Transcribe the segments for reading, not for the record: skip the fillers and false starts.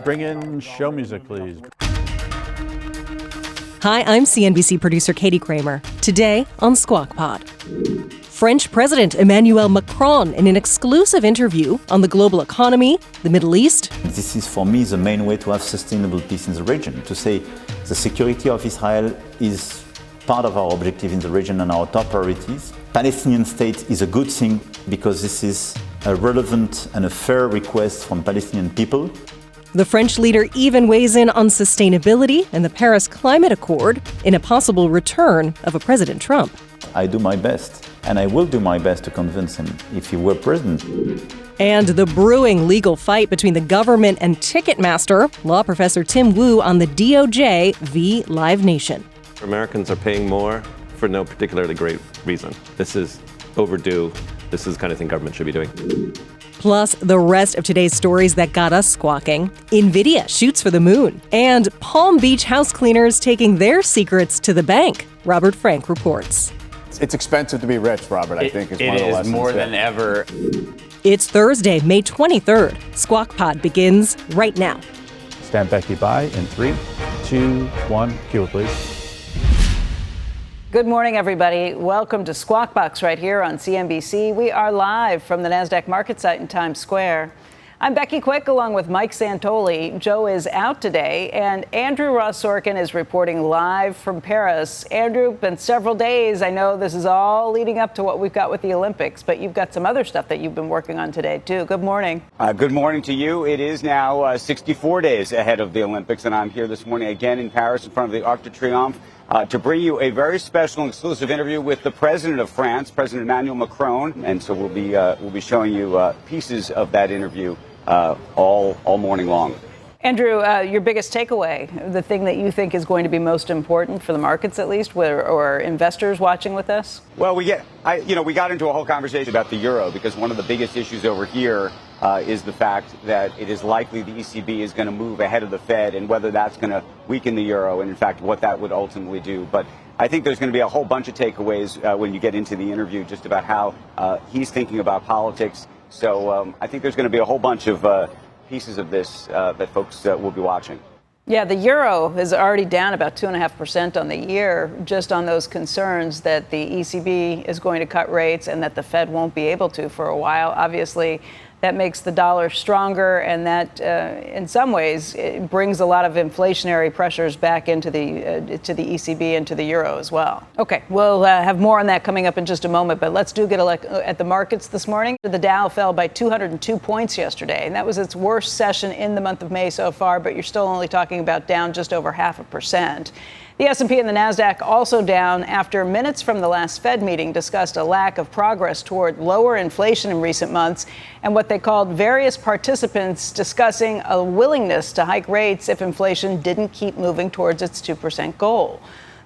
Bring in show music, please. Hi, I'm CNBC producer Katie Kramer. Today on Squawk Pod, French President Emmanuel Macron in an exclusive interview on the global economy, the Middle East. This is, for me, the main way to have sustainable peace in the region, to say the security of Israel is part of our objective in the region and our top priorities. Palestinian state is a good thing because this is a relevant and a fair request from Palestinian people. The French leader even weighs in on sustainability and the Paris Climate Accord in a possible return of a President Trump. I do my best, and I will do my best to convince him if he were president. And the brewing legal fight between the government and Ticketmaster, law professor Tim Wu on the DOJ v. Live Nation. Americans are paying more for no particularly great reason. This is overdue. This is the kind of thing government should be doing. Plus, the rest of today's stories that got us squawking. Nvidia shoots for the moon. And Palm Beach house cleaners taking their secrets to the bank. Robert Frank reports. It's expensive to be rich, Robert, I think is one of the lessons. It is more than ever. It's Thursday, May 23rd. Squawk Pod begins right now. Stand Becky by in 3, 2, 1. Cue it, please. Good morning, everybody. Welcome to Squawk Box right here on CNBC. We are live from the NASDAQ market site in Times Square. I'm Becky Quick along with Mike Santoli. Joe is out today, and Andrew Ross Sorkin is reporting live from Paris. Andrew, been several days. I know this is all leading up to what we've got with the Olympics, but you've got some other stuff that you've been working on today, too. Good morning. Good morning to you. It is now 64 days ahead of the Olympics, and I'm here this morning again in Paris in front of the Arc de Triomphe to bring you a very special and exclusive interview with the president of France, President Emmanuel Macron. And so we'll be showing you pieces of that interview all morning long. Andrew, your biggest takeaway, the thing that you think is going to be most important for the markets, at least, or investors watching with us? Well, we got into a whole conversation about the euro because one of the biggest issues over here is the fact that it is likely the ECB is going to move ahead of the Fed and whether that's going to weaken the euro and, in fact, what that would ultimately do. But I think there's going to be a whole bunch of takeaways when you get into the interview just about how he's thinking about politics. So I think there's going to be a whole bunch of pieces of this that folks will be watching. Yeah, the euro is already down about 2.5% on the year, just on those concerns that the ECB is going to cut rates and that the Fed won't be able to for a while. Obviously, that makes the dollar stronger, and that, in some ways, it brings a lot of inflationary pressures back into the ECB and to the euro as well. Okay, we'll have more on that coming up in just a moment, but let's get a look at the markets this morning. The Dow fell by 202 points yesterday, and that was its worst session in the month of May so far, but you're still only talking about down just over 0.5%. The S&P and the NASDAQ also down after minutes from the last Fed meeting discussed a lack of progress toward lower inflation in recent months and what they called various participants discussing a willingness to hike rates if inflation didn't keep moving towards its 2% goal.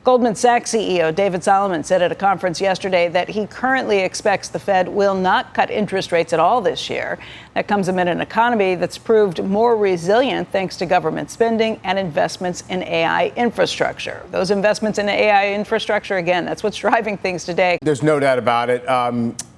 Goldman Sachs CEO David Solomon said at a conference yesterday that he currently expects the Fed will not cut interest rates at all this year. That comes amid an economy that's proved more resilient thanks to government spending and investments in AI infrastructure. Those investments in AI infrastructure, again, that's what's driving things today. There's no doubt about it.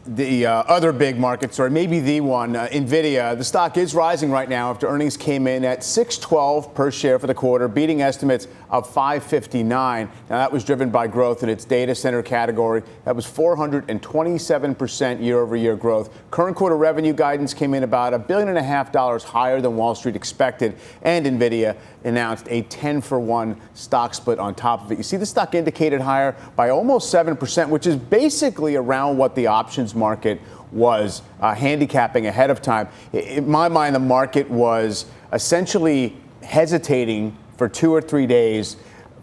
The other big market story, maybe the one, Nvidia, the stock is rising right now after earnings came in at $6.12 per share for the quarter, beating estimates of $5.59. Now, that was driven by growth in its data center category. That was 427% year-over-year growth. Current quarter revenue guidance came in about $1.5 billion higher than Wall Street expected, and Nvidia announced a 10-for-1 stock split on top of it. You see the stock indicated higher by almost 7%, which is basically around what the options market was handicapping ahead of time. In my mind, the market was essentially hesitating for 2 or 3 days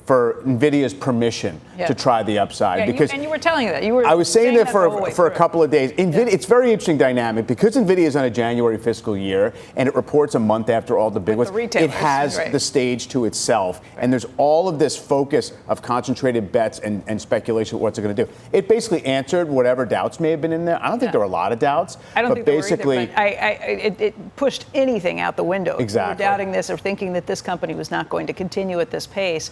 for Nvidia's permission to try the upside. Because you were telling that. I was saying that for a couple of days. Nvidia, it's very interesting dynamic because Nvidia is on a January fiscal year and it reports a month after all the big ones. It has the stage to itself. And there's all of this focus of concentrated bets and speculation of what's it going to do. It basically answered whatever doubts may have been in there. I don't think there were a lot of doubts. I don't but think basically, there were either, but it pushed anything out the window. Exactly. If you were doubting this or thinking that this company was not going to continue at this pace.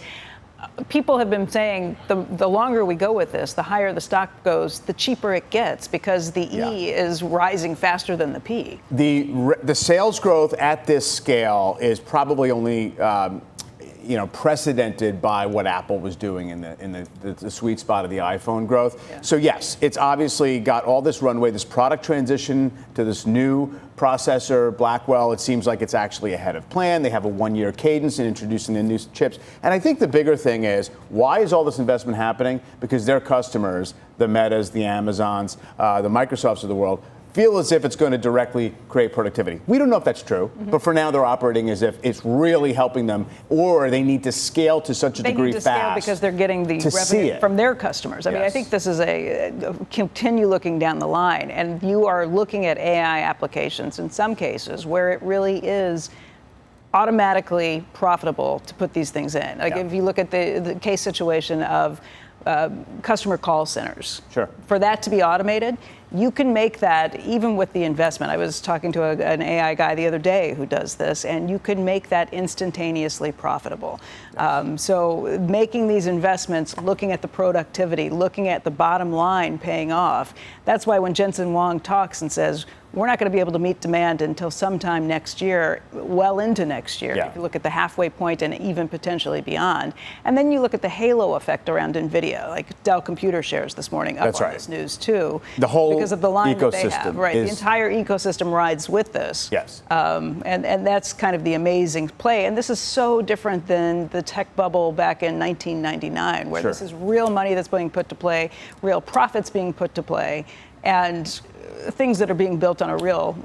people have been saying the longer we go with this, the higher the stock goes, the cheaper it gets because the E is rising faster than the P. The sales growth at this scale is probably only precedented by what Apple was doing in the sweet spot of the iPhone growth. Yeah. So yes, it's obviously got all this runway, this product transition to this new processor, Blackwell. It seems like it's actually ahead of plan. They have a 1-year cadence in introducing the new chips. And I think the bigger thing is, why is all this investment happening? Because their customers, the Metas, the Amazons, the Microsofts of the world, feel as if it's going to directly create productivity. We don't know if that's true, but for now they're operating as if it's really helping them, or they need to scale to such a degree fast. They need to scale because they're getting the revenue from their customers. I mean, I think this is a continue looking down the line, and you are looking at AI applications in some cases where it really is automatically profitable to put these things in. Like if you look at the case situation of customer call centers. Sure. For that to be automated, you can make that even with the investment. I was talking to an AI guy the other day who does this, and you can make that instantaneously profitable. So making these investments, looking at the productivity, looking at the bottom line paying off, that's why when Jensen Huang talks and says, we're not going to be able to meet demand until sometime next year, well into next year. If you look at the halfway point and even potentially beyond. And then you look at the halo effect around Nvidia, like Dell Computer shares this morning up on this news too. The whole because of the line ecosystem that they have. Right, the entire ecosystem rides with this. Yes. And that's kind of the amazing play. And this is so different than the tech bubble back in 1999, where this is real money that's being put to play, real profits being put to play, and things that are being built on a real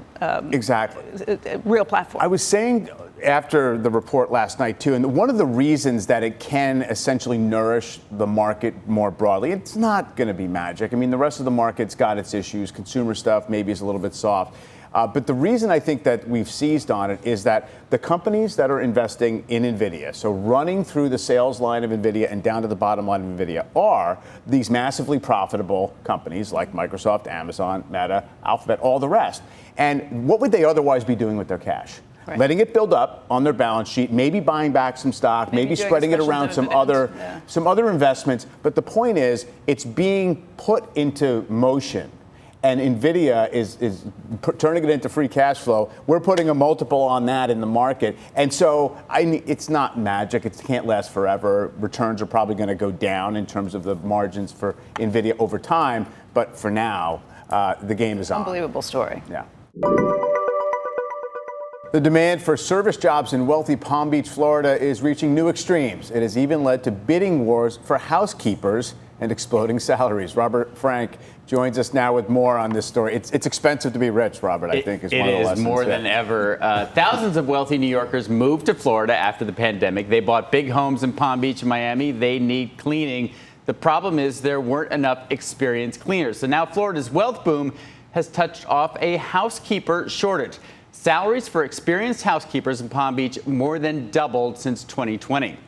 real platform. I was saying after the report last night too, and one of the reasons that it can essentially nourish the market more broadly, it's not going to be magic. I mean, the rest of the market's got its issues. Consumer stuff maybe is a little bit soft. But the reason I think that we've seized on it is that the companies that are investing in Nvidia, so running through the sales line of Nvidia and down to the bottom line of Nvidia, are these massively profitable companies like Microsoft, Amazon, Meta, Alphabet, all the rest. And what would they otherwise be doing with their cash? Right. Letting it build up on their balance sheet, maybe buying back some stock, maybe spreading it around some other investments. But the point is, it's being put into motion. And Nvidia is turning it into free cash flow. We're putting a multiple on that in the market. And so it's not magic. It can't last forever. Returns are probably going to go down in terms of the margins for Nvidia over time. But for now, the game is on. Unbelievable story. Yeah. The demand for service jobs in wealthy Palm Beach, Florida is reaching new extremes. It has even led to bidding wars for housekeepers and exploding salaries. Robert Frank joins us now with more on this story. It's expensive to be rich, Robert, I think is one of the lessons. It is more than ever. Thousands of wealthy New Yorkers moved to Florida after the pandemic. They bought big homes in Palm Beach and Miami. They need cleaning. The problem is there weren't enough experienced cleaners. So now Florida's wealth boom has touched off a housekeeper shortage. Salaries for experienced housekeepers in Palm Beach more than doubled since 2020.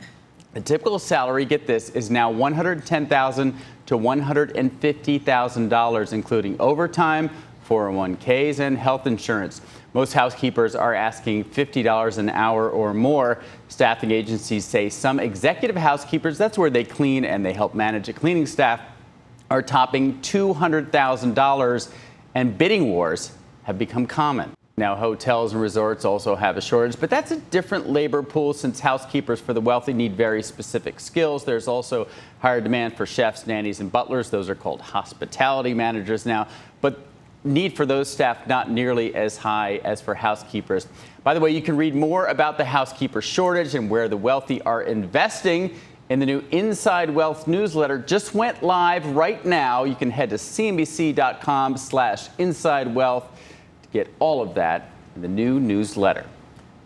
The typical salary, get this, is now $110,000 to $150,000, including overtime, 401ks, and health insurance. Most housekeepers are asking $50 an hour or more. Staffing agencies say some executive housekeepers, that's where they clean and they help manage a cleaning staff, are topping $200,000, and bidding wars have become common. Now, hotels and resorts also have a shortage, but that's a different labor pool since housekeepers for the wealthy need very specific skills. There's also higher demand for chefs, nannies, and butlers. Those are called hospitality managers now, but need for those staff not nearly as high as for housekeepers. By the way, you can read more about the housekeeper shortage and where the wealthy are investing in the new Inside Wealth newsletter. Just went live right now. You can head to cnbc.com/insidewealth. Get all of that in the new newsletter.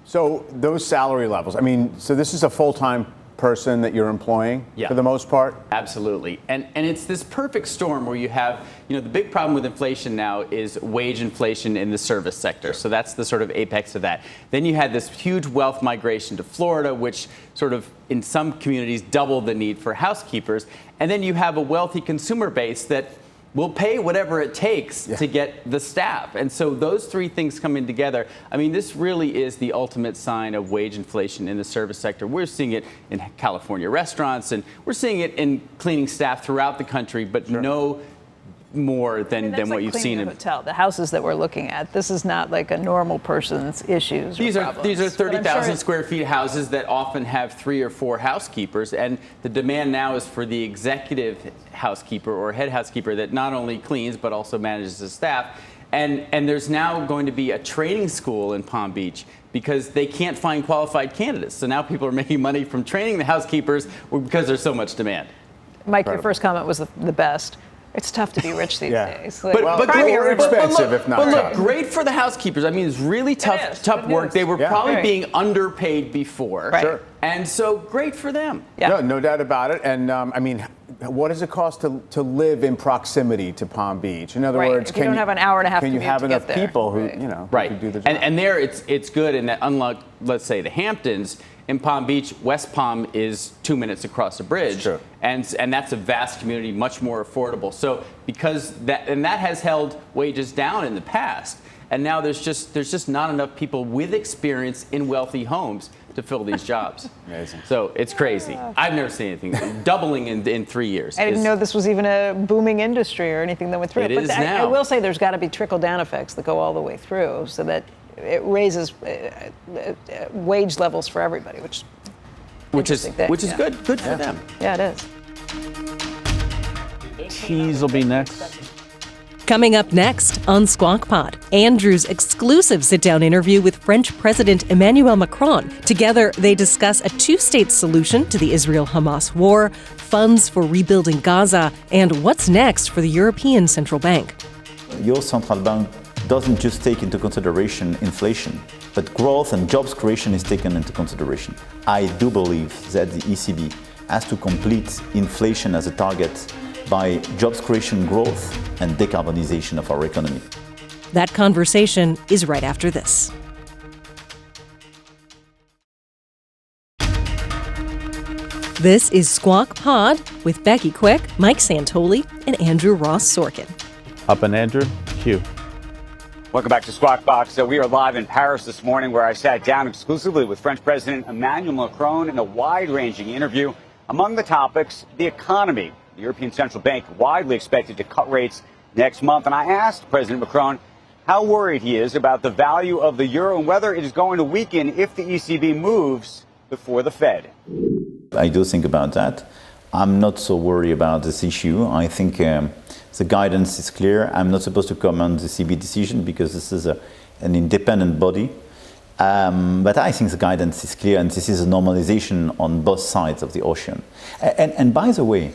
So those salary levels, I mean, so this is a full-time person that you're employing for the most part? Absolutely. And it's this perfect storm where you have, the big problem with inflation now is wage inflation in the service sector. So that's the sort of apex of that. Then you had this huge wealth migration to Florida, which sort of in some communities doubled the need for housekeepers. And then you have a wealthy consumer base that we'll pay whatever it takes to get the staff. And so those three things coming together, I mean, this really is the ultimate sign of wage inflation in the service sector. We're seeing it in California restaurants, and we're seeing it in cleaning staff throughout the country, but no more than what you've seen in a hotel. The houses that we're looking at, this is not like a normal person's issues. These or are problems. 30,000 square feet houses that often have 3 or 4 housekeepers, and the demand now is for the executive housekeeper or head housekeeper that not only cleans but also manages the staff. And there's now going to be a training school in Palm Beach because they can't find qualified candidates. So now people are making money from training the housekeepers because there's so much demand. Mike, your first comment was the best. It's tough to be rich these days. But expensive, if not. But look, great for the housekeepers. I mean, it's really tough work. They were probably being underpaid before. Right. Sure. And so great for them. Yeah. No doubt about it. And I mean, what does it cost to live in proximity to Palm Beach? In other words, if you don't have an hour and a half can you have enough people who, who can do the job? And there it's good in that, unlike, let's say, the Hamptons, in Palm Beach, West Palm is 2 minutes across the bridge. Sure. And that's a vast community, much more affordable. So because that has held wages down in the past. And now there's just not enough people with experience in wealthy homes to fill these jobs. Amazing. So it's crazy. I've never seen anything doubling in 3 years. I didn't know this was even a booming industry or anything that went through. It is now. I will say there's got to be trickle-down effects that go all the way through so that it raises wage levels for everybody, which is good for them. Yeah, it is. Cheese will be next. Coming up next on Squawk Pod, Andrew's exclusive sit-down interview with French President Emmanuel Macron. Together, they discuss a two-state solution to the Israel-Hamas war, funds for rebuilding Gaza, and what's next for the European Central Bank. Your central bank doesn't just take into consideration inflation, but growth and jobs creation is taken into consideration. I do believe that the ECB has to complete inflation as a target by jobs creation, growth, and decarbonization of our economy. That conversation is right after this. This is Squawk Pod with Becky Quick, Mike Santoli, and Andrew Ross Sorkin. Up and Andrew, Q. Welcome back to Squawk Box. We are live in Paris this morning, where I sat down exclusively with French President Emmanuel Macron in a wide-ranging interview. Among the topics, the economy. The European Central Bank widely expected to cut rates next month. And I asked President Macron how worried he is about the value of the euro and whether it is going to weaken if the ECB moves before the Fed. I do think about that. I'm not so worried about this issue. I think the guidance is clear. I'm not supposed to comment on the ECB decision because this is an independent body. But I think the guidance is clear, and this is a normalization on both sides of the ocean. And by the way,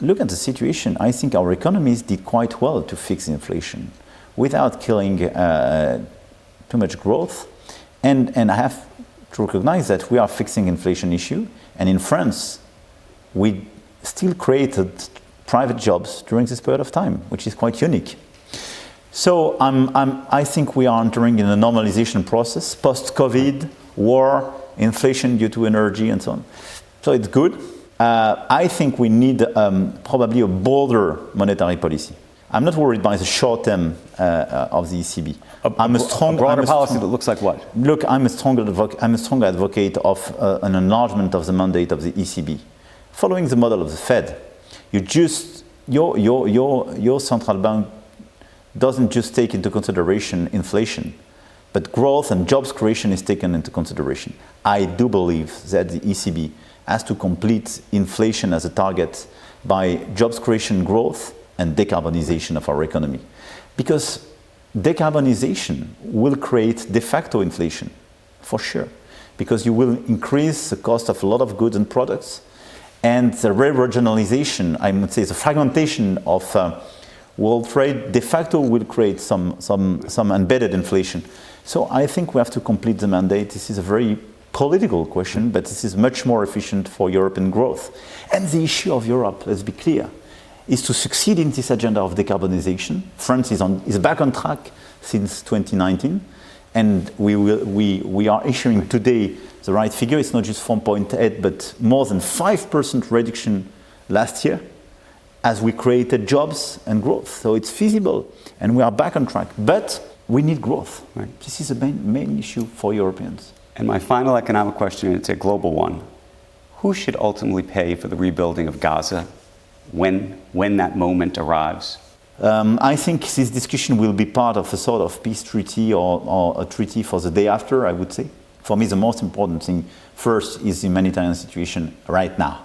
look at the situation. I think our economies did quite well to fix inflation without killing too much growth. And I have to recognize that we are fixing inflation issue. And in France, we still created private jobs during this period of time, which is quite unique. So I think we are entering in a normalization process, post-COVID, war, inflation due to energy and so on. So it's good. I think we need probably a bolder monetary policy. I'm not worried by the short term of the ECB. A broader policy that looks like what? Look, I'm a strong advocate of an enlargement of the mandate of the ECB, following the model of the Fed. Your central bank doesn't just take into consideration inflation, but growth and jobs creation is taken into consideration. I do believe that the ECB has to complete inflation as a target by jobs creation, growth, and decarbonization of our economy. Because decarbonization will create de facto inflation, for sure, because you will increase the cost of a lot of goods and products, and the re-regionalization, I would say the fragmentation of world trade de facto will create some embedded inflation. So I think we have to complete the mandate. This is a very political question, but this is much more efficient for European growth. And the issue of Europe, let's be clear, is to succeed in this agenda of decarbonization. France is back on track since 2019, and we are issuing today the right figure. It's not just 4.8, but more than 5% reduction last year. as we created jobs and growth. So it's feasible, and we are back on track. But we need growth. Right. This is the main issue for Europeans. And my final economic question, and it's a global one. Who should ultimately pay for the rebuilding of Gaza when that moment arrives? I think this discussion will be part of a sort of peace treaty or a treaty for the day after, I would say. For me, the most important thing first is the humanitarian situation right now.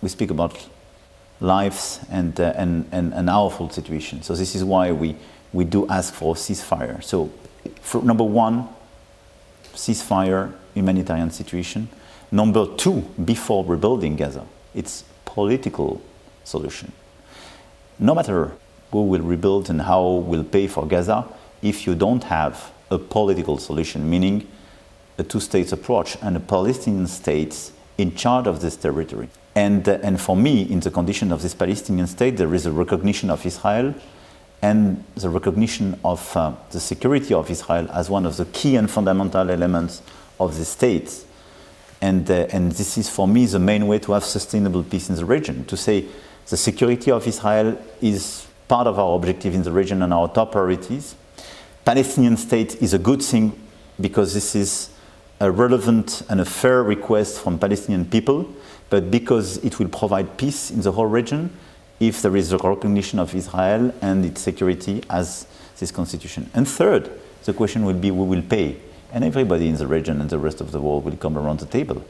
We speak about lives and an awful situation. So this is why we do ask for a ceasefire. So for number one, ceasefire, humanitarian situation. Number two, before rebuilding Gaza, it's political solution. No matter who will rebuild and how will pay for Gaza, if you don't have a political solution, meaning a two-state approach and a Palestinian state in charge of this territory. And for me, in the condition of this Palestinian state, there is a recognition of Israel and the recognition of the security of Israel as one of the key and fundamental elements of the state. And this is, for me, the main way to have sustainable peace in the region, to say the security of Israel is part of our objective in the region and our top priorities. Palestinian state is a good thing because this is a relevant and a fair request from Palestinian people, but because it will provide peace in the whole region if there is a recognition of Israel and its security as this constitution. And third, the question will be who will pay. And everybody in the region and the rest of the world will come around the table.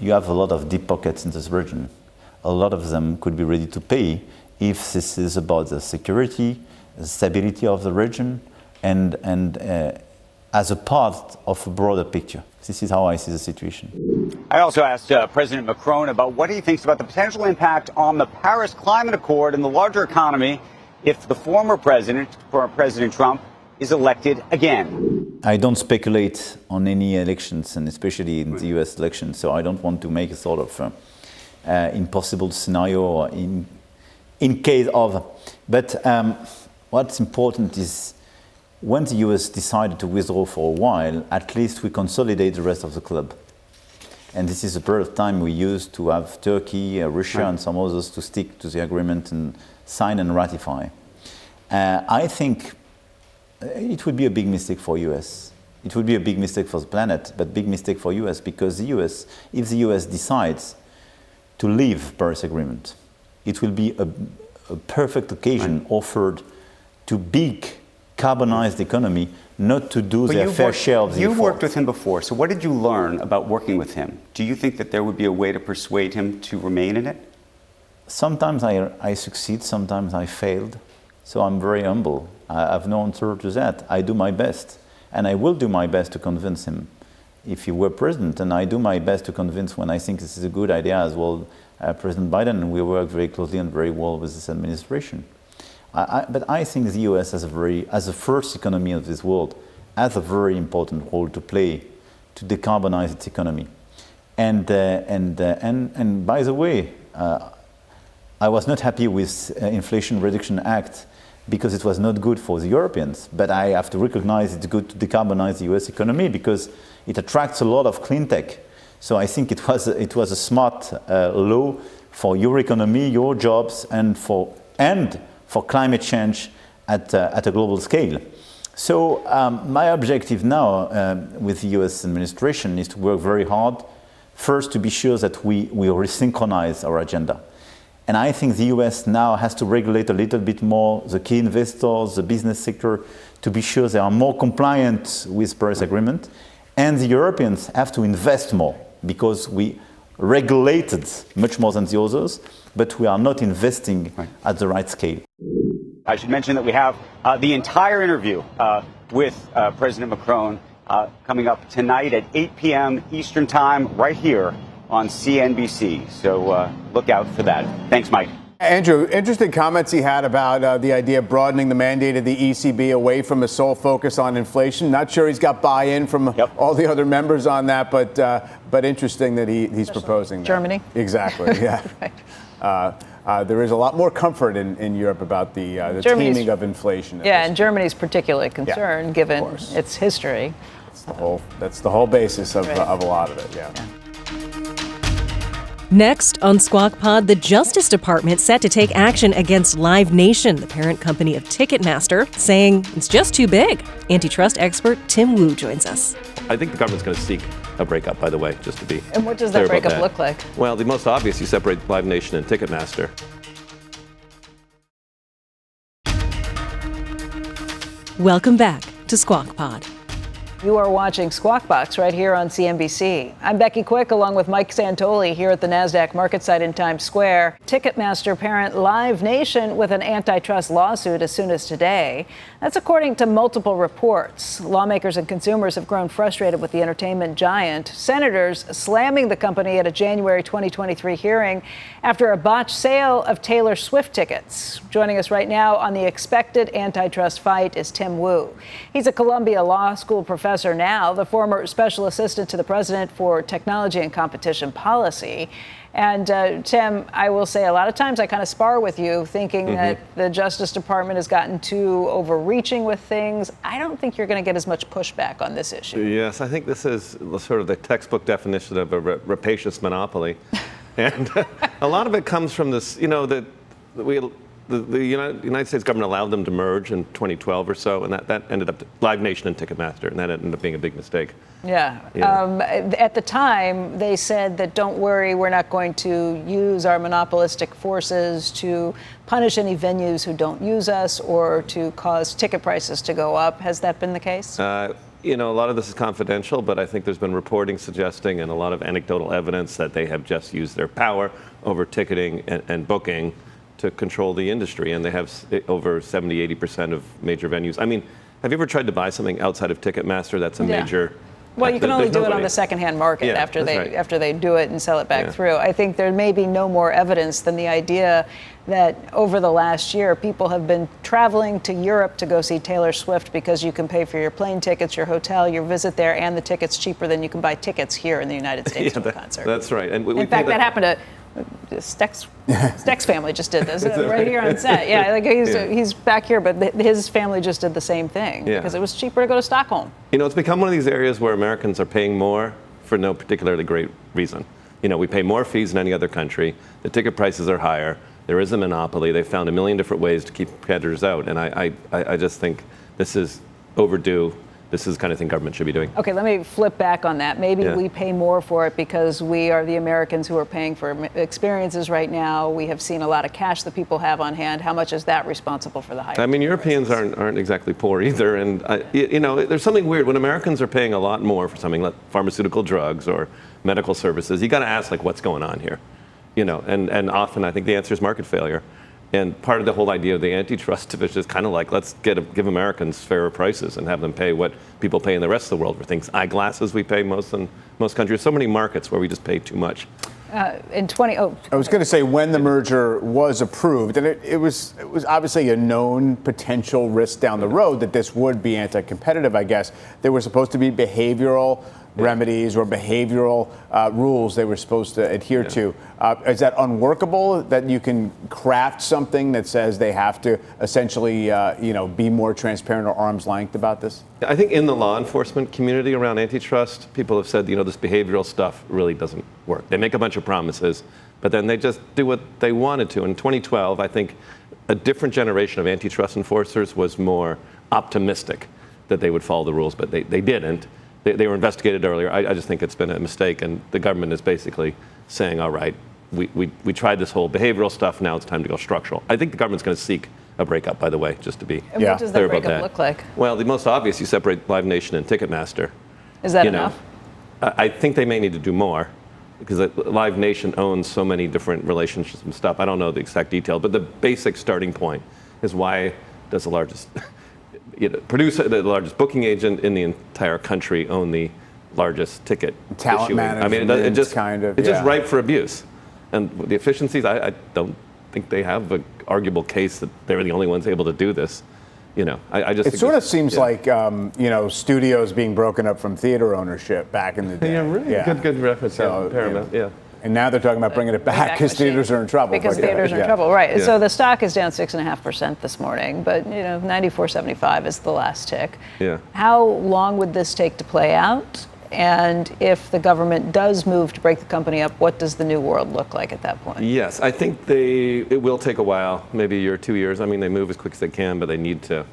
You have a lot of deep pockets in this region. A lot of them could be ready to pay if this is about the security, the stability of the region, and as a part of a broader picture. This is how I see the situation. I also asked President Macron about what he thinks about the potential impact on the Paris Climate Accord and the larger economy if the former President Trump, is elected again. I don't speculate on any elections, and especially in the US election, so I don't want to make a sort of impossible scenario or in case of. But what's important is when the US decided to withdraw for a while, at least we consolidate the rest of the club. And this is a period of time we used to have Turkey, Russia, and some others to stick to the agreement and sign and ratify. I think it would be a big mistake for US. It would be a big mistake for the planet, but big mistake for US because the US, if the US decides to leave Paris Agreement, it will be a perfect occasion offered to big carbonized economy not to do their fair share of the effort. You worked with him before, so what did you learn about working with him? Do you think that there would be a way to persuade him to remain in it? Sometimes I succeed, sometimes I failed. So I'm very humble. I have no answer to that. I do my best. And I will do my best to convince him if he were president. And I do my best to convince when I think this is a good idea as well, President Biden. And we work very closely and very well with this administration. But I think the US as the first economy of this world has a very important role to play to decarbonize its economy. And by the way, I was not happy with Inflation Reduction Act because it was not good for the Europeans. But I have to recognize it's good to decarbonize the US economy because it attracts a lot of clean tech. So I think it was a smart law for your economy, your jobs, and for climate change at a global scale. So my objective now with the US administration is to work very hard, first to be sure that we resynchronize our agenda. And I think the US now has to regulate a little bit more the key investors, the business sector, to be sure they are more compliant with Paris Agreement. And the Europeans have to invest more because we regulated much more than the others, but we are not investing at the right scale. I should mention that we have the entire interview with President Macron coming up tonight at 8 p.m. Eastern Time right here on CNBC. So look out for that. Thanks, Mike. Andrew, interesting comments he had about the idea of broadening the mandate of the ECB away from a sole focus on inflation. Not sure he's got buy-in from all the other members on that, but interesting that he's proposing that. Germany. Exactly, yeah. Right. There is a lot more comfort in Europe about the taming of inflation. Yeah, and Germany's particularly concerned given its history. That's the whole basis of a lot of it, yeah. Next on Squawk Pod, the Justice Department set to take action against Live Nation, the parent company of Ticketmaster, saying it's just too big. Antitrust expert Tim Wu joins us. I think the government's going to seek a breakup, by the way, just to be And what does that clear about breakup look like? Well, the most obvious, you separate Live Nation and Ticketmaster. Welcome back to Squawk Pod. You are watching Squawk Box right here on CNBC. I'm Becky Quick along with Mike Santoli here at the NASDAQ market site in Times Square. Ticketmaster parent Live Nation with an antitrust lawsuit as soon as today. That's according to multiple reports. Lawmakers and consumers have grown frustrated with the entertainment giant. Senators slamming the company at a January 2023 hearing after a botched sale of Taylor Swift tickets. Joining us right now on the expected antitrust fight is Tim Wu. He's a Columbia Law School professor now, the former special assistant to the president for technology and competition policy. And Tim, I will say a lot of times I kind of spar with you thinking that the Justice Department has gotten too overreaching with things. I don't think you're going to get as much pushback on this issue. Yes, I think this is sort of the textbook definition of a rapacious monopoly. And a lot of it comes from this, you know, that the United States government allowed them to merge in 2012 or so, and that ended up Live Nation and Ticketmaster, and that ended up being a big mistake. Yeah. At the time, they said that don't worry, we're not going to use our monopolistic forces to punish any venues who don't use us or to cause ticket prices to go up. Has that been the case? You know, a lot of this is confidential, but I think there's been reporting suggesting and a lot of anecdotal evidence that they have just used their power over ticketing and booking to control the industry, and they have over 70-80% of major venues. I mean, have you ever tried to buy something outside of Ticketmaster that's a major? Well, you can only do it on the secondhand market after they do it and sell it back through. I think there may be no more evidence than the idea that over the last year, people have been traveling to Europe to go see Taylor Swift because you can pay for your plane tickets, your hotel, your visit there, and the tickets cheaper than you can buy tickets here in the United States to a concert. That's right. And in fact, that happened to Steck's family just did this right here on set. Yeah, like he's back here, but his family just did the same thing because it was cheaper to go to Stockholm. You know, it's become one of these areas where Americans are paying more for no particularly great reason. You know, we pay more fees than any other country. The ticket prices are higher. There is a monopoly. They've found a million different ways to keep competitors out, and I just think this is overdue. This is the kind of thing government should be doing. Okay, let me flip back on that. Maybe we pay more for it because we are the Americans who are paying for experiences right now. We have seen a lot of cash that people have on hand. How much is that responsible for the high? I mean, Europeans aren't exactly poor either. And, you know, there's something weird. When Americans are paying a lot more for something like pharmaceutical drugs or medical services, you got to ask, like, what's going on here? You know, and often I think the answer is market failure. And part of the whole idea of the antitrust division is kind of like, let's give Americans fairer prices and have them pay what people pay in the rest of the world for things. Eyeglasses we pay most in most countries. So many markets where we just pay too much. I was going to say when the merger was approved, and it was obviously a known potential risk down the road that this would be anti-competitive, I guess. There were supposed to be behavioral remedies or behavioral rules they were supposed to adhere to. Is that unworkable, that you can craft something that says they have to essentially be more transparent or arm's length about this? I think in the law enforcement community around antitrust, people have said, this behavioral stuff really doesn't work. They make a bunch of promises, but then they just do what they wanted to. In 2012, I think a different generation of antitrust enforcers was more optimistic that they would follow the rules, but they didn't. They were investigated earlier. I just think it's been a mistake, and the government is basically saying, all right, we tried this whole behavioral stuff, now it's time to go structural. I think the government's going to seek a breakup, by the way, just to be and what does that breakup look like? Well, the most obvious, you separate Live Nation and Ticketmaster. Is that enough? I think they may need to do more, because Live Nation owns so many different relationships and stuff. I don't know the exact detail, but the basic starting point is why does the largest producer, the largest booking agent in the entire country, own the largest ticket talent issuing. management? I mean, it's just just ripe for abuse. And the efficiencies, I don't think they have an arguable case that they're the only ones able to do this. I just. It sort of seems like studios being broken up from theater ownership back in the day. Yeah, really good reference. So, Paramount. And now they're talking about bringing it back because theaters are in trouble. Because theaters are in trouble, right. Yeah. So the stock is down 6.5% this morning, but 94.75 is the last tick. Yeah. How long would this take to play out? And if the government does move to break the company up, what does the new world look like at that point? Yes, I think it will take a while, maybe a year or 2 years. I mean, they move as quick as they can, but they need to,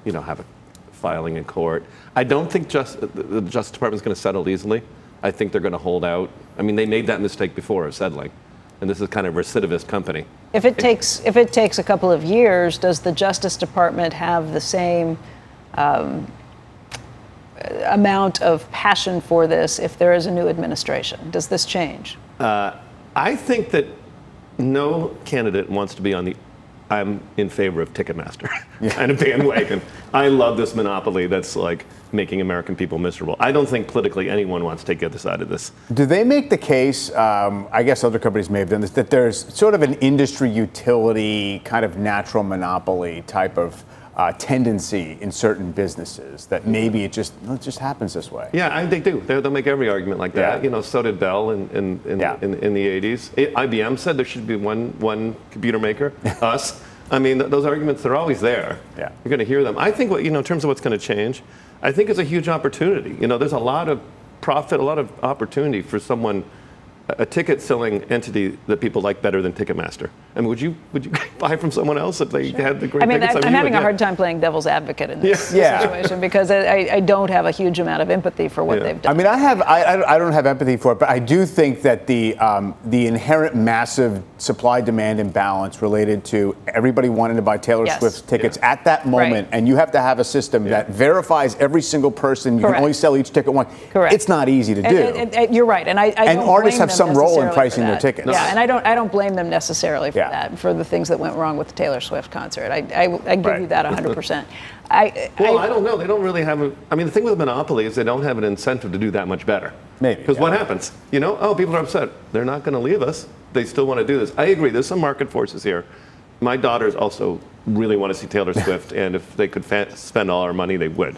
have a filing in court. I don't think the Justice Department is going to settle easily. I think they're going to hold out. I mean, they made that mistake before of settling, and this is kind of recidivist company. If it takes a couple of years, does the Justice Department have the same amount of passion for this if there is a new administration? Does this change? I think that no candidate wants to be on the I'm in favor of Ticketmaster kind of bandwagon. I love this monopoly that's like making American people miserable. I don't think politically anyone wants to take the other side of this. Do they make the case, I guess other companies may have done this, that there's sort of an industry utility kind of natural monopoly type of tendency in certain businesses that maybe it just happens this way? Yeah, they do. They'll make every argument like that. Yeah. So did Bell in the 80s. IBM said there should be one computer maker, us. I mean, those arguments, they're always there. Yeah. You're going to hear them. I think, in terms of what's going to change, I think it's a huge opportunity. There's a lot of profit, a lot of opportunity for a ticket-selling entity that people like better than Ticketmaster. I mean, would you buy from someone else if they had the great tickets? I'm having a hard time playing devil's advocate in this situation because I don't have a huge amount of empathy for what they've done. I mean, I don't have empathy for it, but I do think that the inherent massive supply-demand imbalance related to everybody wanting to buy Taylor Swift's tickets at that moment, and you have to have a system that verifies every single person. You can only sell each ticket once. Correct. It's not easy to do. And you're right, and I don't artists blame have some role in pricing their tickets. Yeah, and I don't blame them necessarily for that, for the things that went wrong with the Taylor Swift concert. I give you that 100%. I don't know. They don't really have the thing with Monopoly is they don't have an incentive to do that much better. Maybe. Because what happens? People are upset. They're not going to leave us. They still want to do this. I agree. There's some market forces here. My daughters also really want to see Taylor Swift, and if they could spend all our money, they would.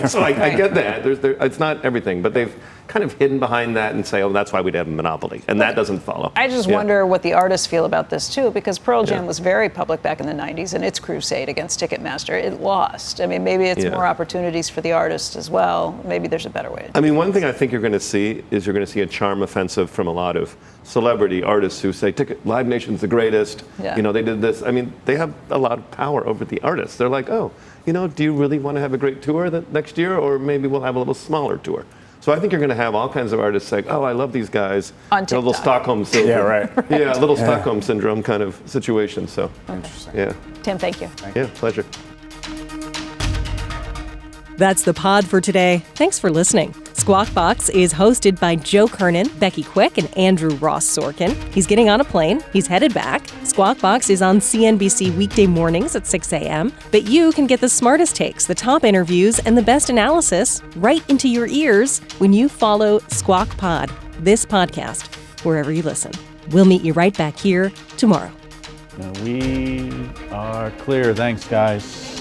So I get that. It's not everything, but they've kind of hidden behind that and say, oh, that's why we'd have a monopoly, and that doesn't follow. I just wonder what the artists feel about this too, because Pearl Jam was very public back in the 90s, and its crusade against Ticketmaster, it lost. I mean, maybe it's more opportunities for the artists as well. Maybe there's a better way to do it. I mean, one thing I think you're going to see is a charm offensive from a lot of celebrity artists who say Live Nation's the greatest. Yeah. They did this. I mean, they have a lot of power over the artists. They're like, oh, do you really want to have a great tour next year, or maybe we'll have a little smaller tour? So I think you're going to have all kinds of artists say, oh, I love these guys. On TikTok. A little Stockholm syndrome. Yeah, right. Yeah, a little Stockholm syndrome kind of situation. So, interesting. Yeah. Tim, thank you. Yeah, pleasure. That's the pod for today. Thanks for listening. Squawk Box is hosted by Joe Kernan, Becky Quick, and Andrew Ross Sorkin. He's getting on a plane. He's headed back. Squawk Box is on CNBC weekday mornings at 6 a.m. But you can get the smartest takes, the top interviews, and the best analysis right into your ears when you follow Squawk Pod, this podcast, wherever you listen. We'll meet you right back here tomorrow. We are clear. Thanks, guys.